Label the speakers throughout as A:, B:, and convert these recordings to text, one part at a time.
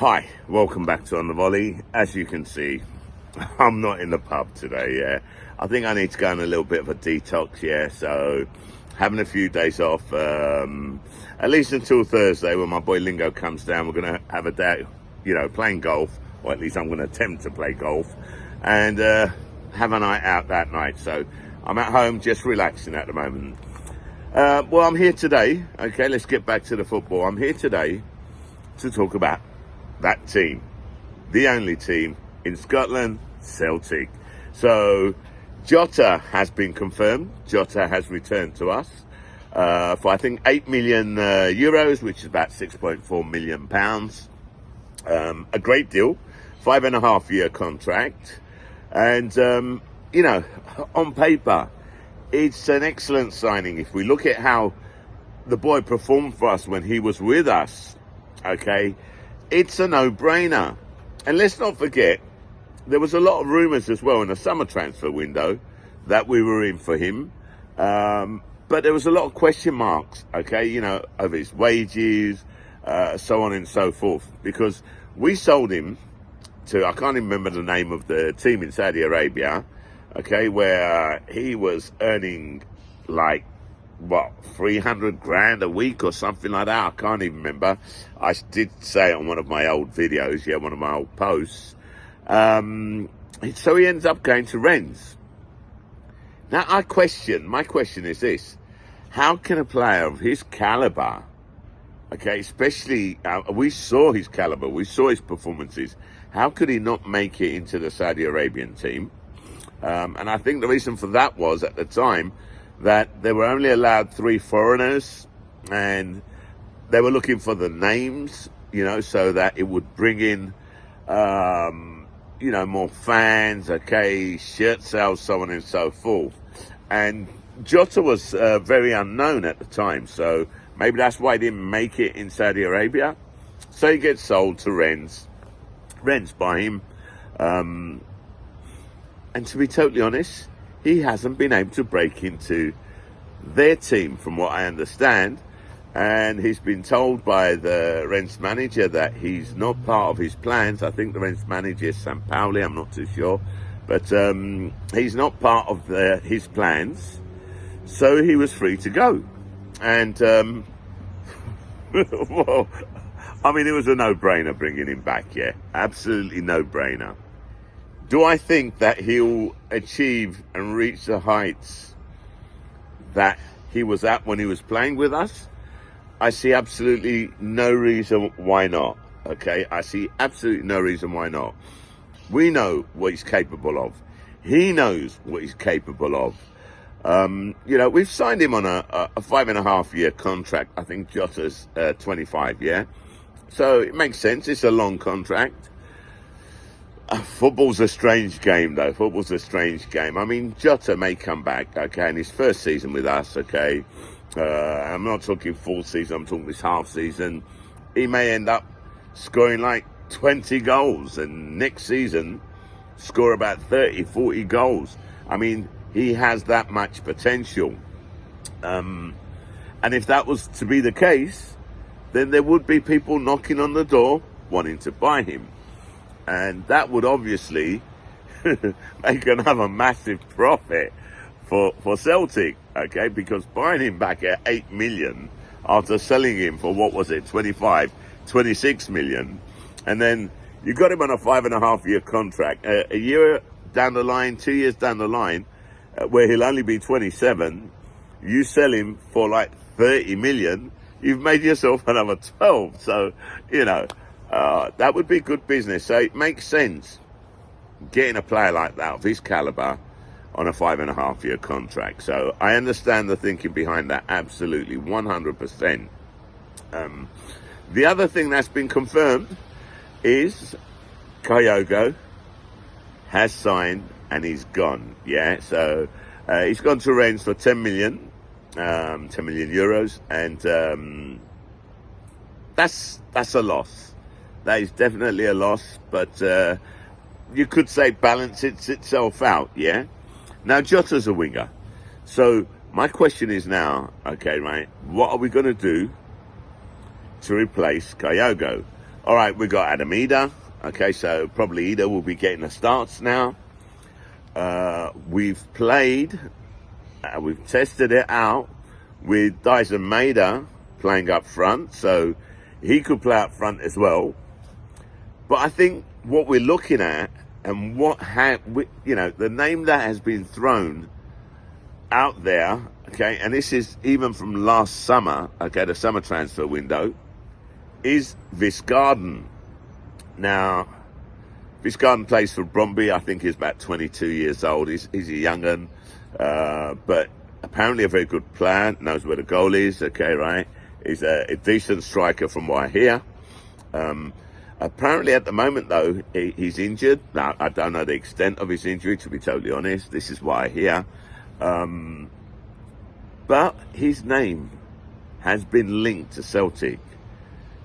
A: Hi, welcome back to On the Volley. As you can see, I'm not in the pub today, yeah. I think I need to go on a little bit of a detox, yeah. So, having a few days off, at least until Thursday when my boy Lingo comes down. We're going to have a day, playing golf, or at least I'm going to attempt to play golf, and have a night out that night. So, I'm at home just relaxing at the moment. Well, I'm here today, okay, let's get back to the football. I'm here today to talk about that team, the only team in Scotland, Celtic. So Jota has been confirmed. Jota has returned to us for I think 8 million euros, which is about 6.4 million pounds. A great deal, 5.5-year contract, and on paper, it's an excellent signing. If we look at how the boy performed for us when he was with us, okay, it's a no-brainer. And let's not forget, there was a lot of rumours as well in the summer transfer window that we were in for him. But there was a lot of question marks, okay, over his wages, so on and so forth. Because we sold him to, I can't even remember the name of the team in Saudi Arabia, okay, where he was earning like, 300 grand a week or something like that. I can't even remember. I did say it on one of my old videos, one of my old posts. So he ends up going to Rennes. Now my question is this: how can a player of his caliber, okay, especially, we saw his caliber, we saw his performances, how could he not make it into the Saudi Arabian team? And I think the reason for that was, at the time, that they were only allowed 3 foreigners, and they were looking for the names, so that it would bring in, more fans, okay, shirt sales, so on and so forth. And Jota was very unknown at the time, so maybe that's why he didn't make it in Saudi Arabia. So he gets sold to Rennes. Rennes buy him. And to be totally honest, he hasn't been able to break into their team, from what I understand. And he's been told by the Rennes manager that he's not part of his plans. I think the Rennes manager is Pauli, I'm not too sure. But he's not part of his plans. So he was free to go. And, well, it was a no-brainer bringing him back, yeah. Absolutely no-brainer. Do I think that he'll achieve and reach the heights that he was at when he was playing with us? I see absolutely no reason why not, okay? I see absolutely no reason why not. We know what he's capable of. He knows what he's capable of. We've signed him on a 5.5-year contract. I think Jota's 25, yeah? So it makes sense. It's a long contract. Football's a strange game, though. Football's a strange game. Jota may come back, okay, in his first season with us, okay. I'm not talking full season, I'm talking this half season. He may end up scoring like 20 goals, and next season score about 30, 40 goals. He has that much potential. And if that was to be the case, then there would be people knocking on the door wanting to buy him. And that would obviously make another massive profit for Celtic, okay? Because buying him back at 8 million after selling him for, 26 million. And then you got him on a 5.5-year contract. A year down the line, 2 years down the line, where he'll only be 27, you sell him for like 30 million, you've made yourself another 12. So, that would be good business. So it makes sense getting a player like that of his caliber on a 5.5-year contract. So I understand the thinking behind that, absolutely, 100%. The other thing that's been confirmed is Kyogo has signed and he's gone. Yeah, so he's gone to Rennes for 10 million euros, and that's a loss. That is definitely a loss, but you could say balances itself out, yeah? Now, Jota's a winger. So my question is now, okay, right, what are we going to do to replace Kyogo? All right, we got Adam Ida. Okay, so probably Ida will be getting the starts now. We've played, we've tested it out with Dyson Maeda playing up front, so he could play up front as well. But I think what we're looking at and the name that has been thrown out there, okay, and this is even from last summer, okay, the summer transfer window, is Visgarden. Now, Visgarden plays for Bromby. I think he's about 22 years old. He's a young un, but apparently a very good player, knows where the goal is, okay, right? He's a decent striker from what I hear. Apparently at the moment, though, he's injured. Now, I don't know the extent of his injury, to be totally honest. This is what I hear. But his name has been linked to Celtic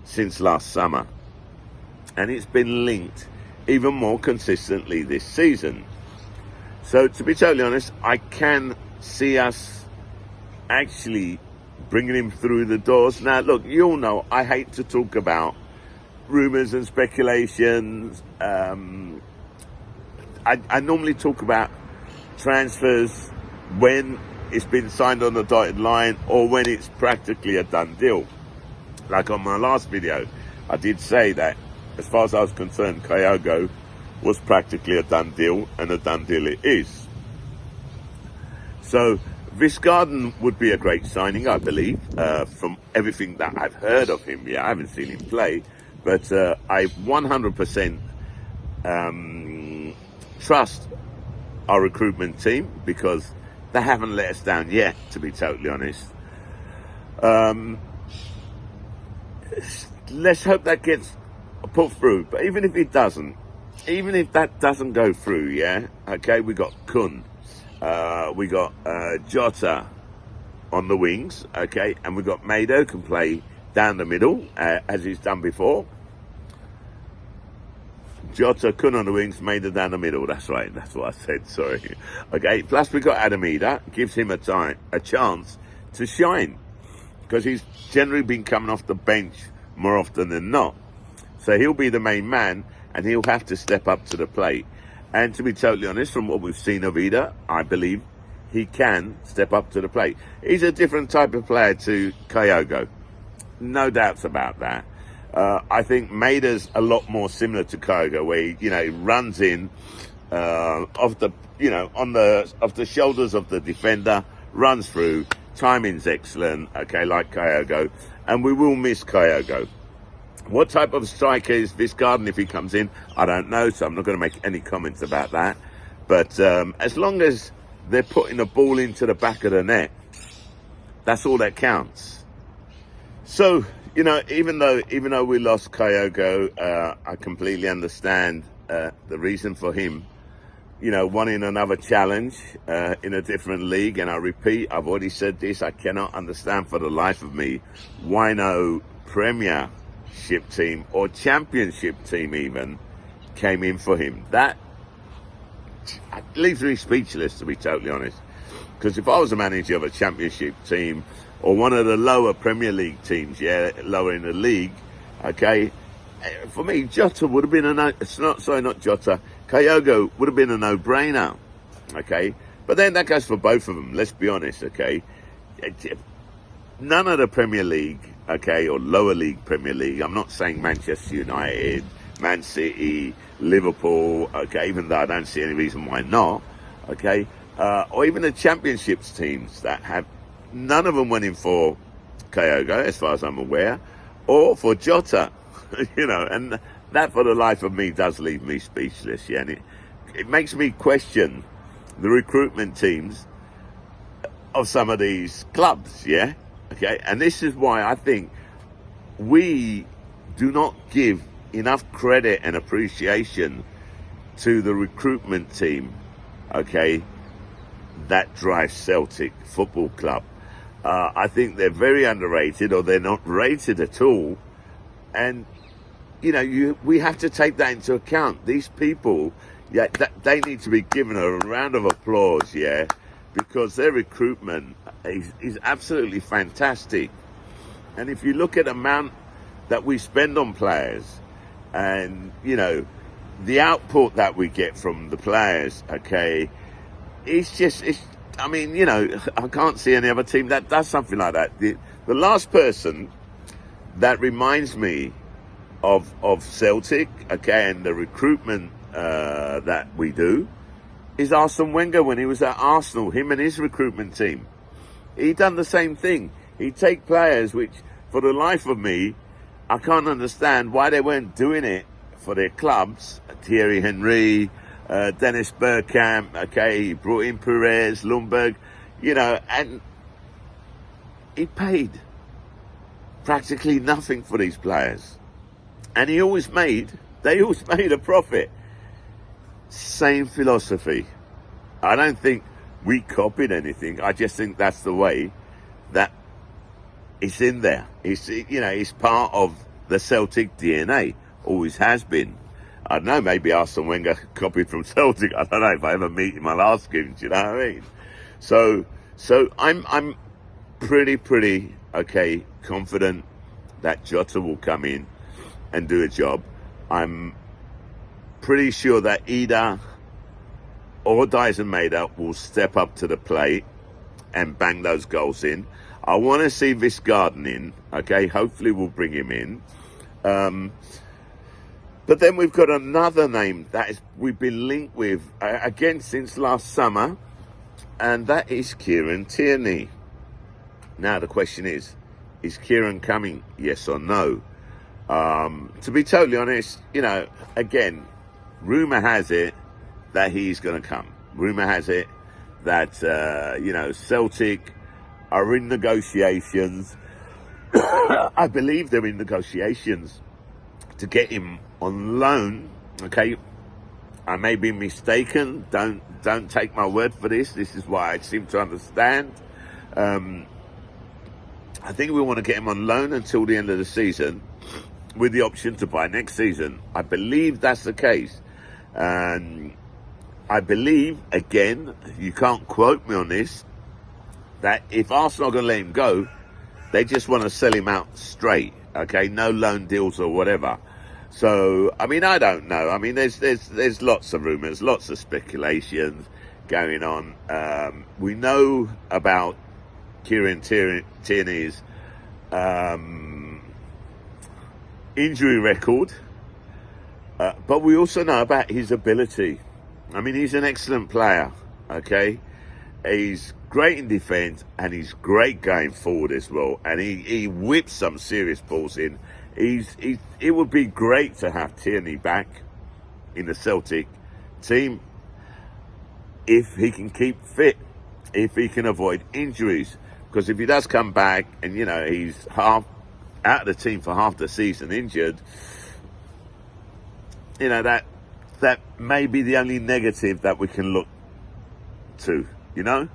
A: since last summer. And it's been linked even more consistently this season. So, to be totally honest, I can see us actually bringing him through the doors. Now, look, you all know I hate to talk about rumours and speculations. I normally talk about transfers when it's been signed on the dotted line or when it's practically a done deal. Like on my last video, I did say that as far as I was concerned, Kyogo was practically a done deal, and a done deal it is. So Visgarden would be a great signing, I believe, from everything that I've heard of him. Yeah, I haven't seen him play, but I 100% trust our recruitment team because they haven't let us down yet, to be totally honest. Let's hope that gets put through. But even if it doesn't, even if that doesn't go through, yeah, okay, we got Kun, we got Jota on the wings, okay, and we got Maeda who can play down the middle as he's done before. Jota, Kun on the wings, Maeda down the middle. That's right. That's what I said. Sorry. Okay. Plus, we got Adam Ida. Gives him a chance to shine because he's generally been coming off the bench more often than not. So he'll be the main man, and he'll have to step up to the plate. And to be totally honest, from what we've seen of Ida, I believe he can step up to the plate. He's a different type of player to Kyogo. No doubts about that. I think Maeda's a lot more similar to Kyogo, where he runs in off the shoulders of the defender, runs through. Timing's excellent, okay, like Kyogo, and we will miss Kyogo. What type of striker is Visgarden if he comes in? I don't know, so I'm not going to make any comments about that. But as long as they're putting the ball into the back of the net, that's all that counts. So, even though we lost Kyogo, I completely understand the reason for him, wanting another challenge in a different league. And I repeat, I've already said this, I cannot understand for the life of me why no Premiership team or Championship team even came in for him. That leaves me speechless, to be totally honest. Because if I was a manager of a Championship team or one of the lower Premier League teams, lower in the league, okay, for me, Jota would have been not Jota, Kyogo would have been a no-brainer, okay? But then that goes for both of them, let's be honest, okay? None of the Premier League, okay, or lower league Premier League, I'm not saying Manchester United, Man City, Liverpool, okay, even though I don't see any reason why not, okay, or even the Championships teams that have, none of them went in for Kyogo, as far as I'm aware, or for Jota, and that for the life of me does leave me speechless, yeah, and it makes me question the recruitment teams of some of these clubs, yeah, okay, and this is why I think we do not give enough credit and appreciation to the recruitment team, okay, that drives Celtic Football Club. I think they're very underrated, or they're not rated at all. And, we have to take that into account. These people, they need to be given a round of applause, yeah, because their recruitment is absolutely fantastic. And if you look at the amount that we spend on players, And, you know, the output that we get from the players, okay, I mean, you know, I can't see any other team that does something like that. The last person that reminds me of Celtic, okay, and the recruitment that we do is Arsene Wenger when he was at Arsenal, him and his recruitment team. He done the same thing. He'd take players which, for the life of me, I can't understand why they weren't doing it for their clubs. Thierry Henry, Dennis Bergkamp, okay, he brought in Perez, Lundberg, you know, and he paid practically nothing for these players. And they always made a profit. Same philosophy. I don't think we copied anything. I just think that's the way that it's in there. It's, you know, it's part of the Celtic DNA. Always has been. I don't know, maybe Arsene Wenger copied from Celtic. I don't know. If I ever meet him, I'll ask him. Do you know what I mean? So I'm pretty okay, confident that Jota will come in and do a job. I'm pretty sure that Ida or Dyson Maeda will step up to the plate and bang those goals in. I want to see Visgarden in, okay? Hopefully we'll bring him in. But then we've got another name that we've been linked with, again, since last summer, and that is Kieran Tierney. Now, the question is Kieran coming, yes or no? To be totally honest, you know, again, rumour has it that he's going to come. Rumour has it that, you know, Celtic are in negotiations. I believe they're in negotiations to get him on loan. Okay, I may be mistaken. Don't take my word for this. This is what I seem to understand. I think we want to get him on loan until the end of the season, with the option to buy next season. I believe that's the case. And I believe, again, you can't quote me on this, that if Arsenal are going to let him go, they just want to sell him out straight, okay? No loan deals or whatever. So, I mean, I don't know. I mean, there's lots of rumours, lots of speculations going on. We know about Kieran Tierney's injury record, but we also know about his ability. I mean, he's an excellent player, okay? He's great in defence and he's great going forward as well. And he whips some serious balls in. It would be great to have Tierney back in the Celtic team if he can keep fit, if he can avoid injuries. Because if he does come back and, you know, he's half out of the team for half the season injured, you know, that may be the only negative that we can look to, you know.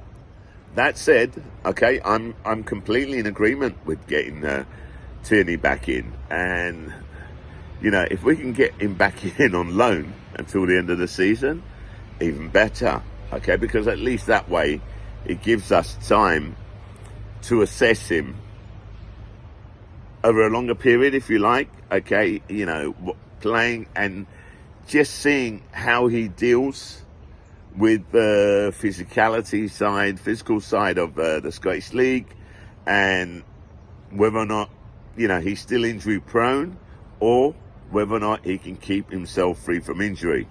A: That said, okay, I'm completely in agreement with getting Tierney back in. And, you know, if we can get him back in on loan until the end of the season, even better, okay, because at least that way it gives us time to assess him over a longer period, if you like, okay, you know, playing and just seeing how he deals with the physical side of the Scottish League, and whether or not, you know, he's still injury prone, or whether or not he can keep himself free from injury.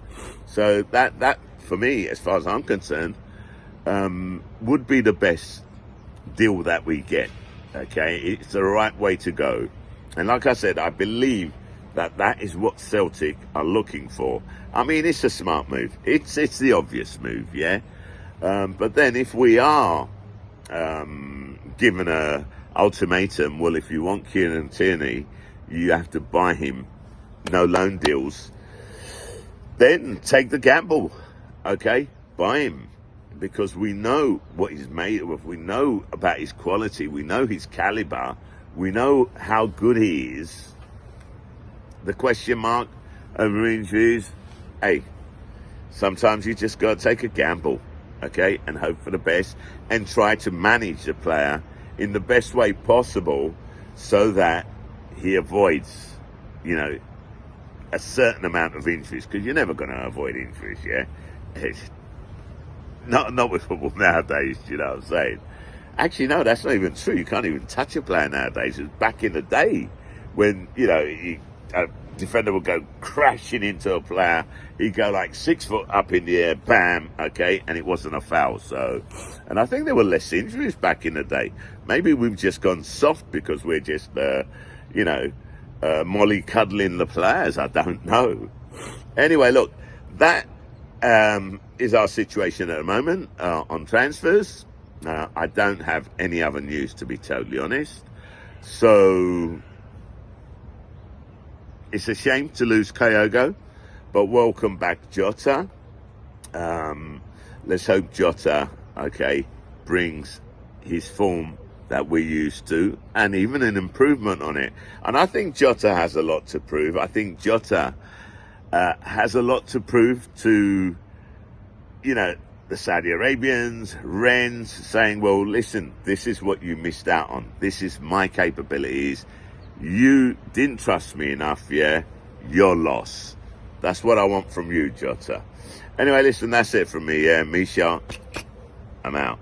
A: So that for me, as far as I'm concerned, would be the best deal that we get. Okay, it's the right way to go. And like I said, I believe that is what Celtic are looking for. I mean, it's a smart move. It's the obvious move, yeah. But then if we are given a ultimatum, well, if you want Kieran Tierney, you have to buy him, no loan deals, then take the gamble, okay? Buy him, because we know what he's made of. We know about his quality. We know his caliber. We know how good he is. The question mark over injuries, hey, sometimes you just got to take a gamble, okay, and hope for the best and try to manage the player in the best way possible so that he avoids, you know, a certain amount of injuries, because you're never going to avoid injuries, yeah? It's not with football nowadays, you know what I'm saying? Actually, no, that's not even true. You can't even touch a player nowadays. It was back in the day when, you know, a defender would go crashing into a player. He'd go like 6 foot up in the air, bam, okay, and it wasn't a foul. So, and I think there were less injuries back in the day. Maybe we've just gone soft because we're just, you know, molly cuddling the players. I don't know. Anyway, look, that is our situation at the moment on transfers. I don't have any other news, to be totally honest. So it's a shame to lose Kyogo, but welcome back Jota. Let's hope Jota, okay, brings his form that we're used to, and even an improvement on it. And I think Jota has a lot to prove. I think Jota has a lot to prove to, you know, the Saudi Arabians, Rennes, saying, well, listen, this is what you missed out on. This is my capabilities. You didn't trust me enough, yeah? Your loss. That's what I want from you, Jota. Anyway, listen, that's it from me, yeah? Misha, I'm out.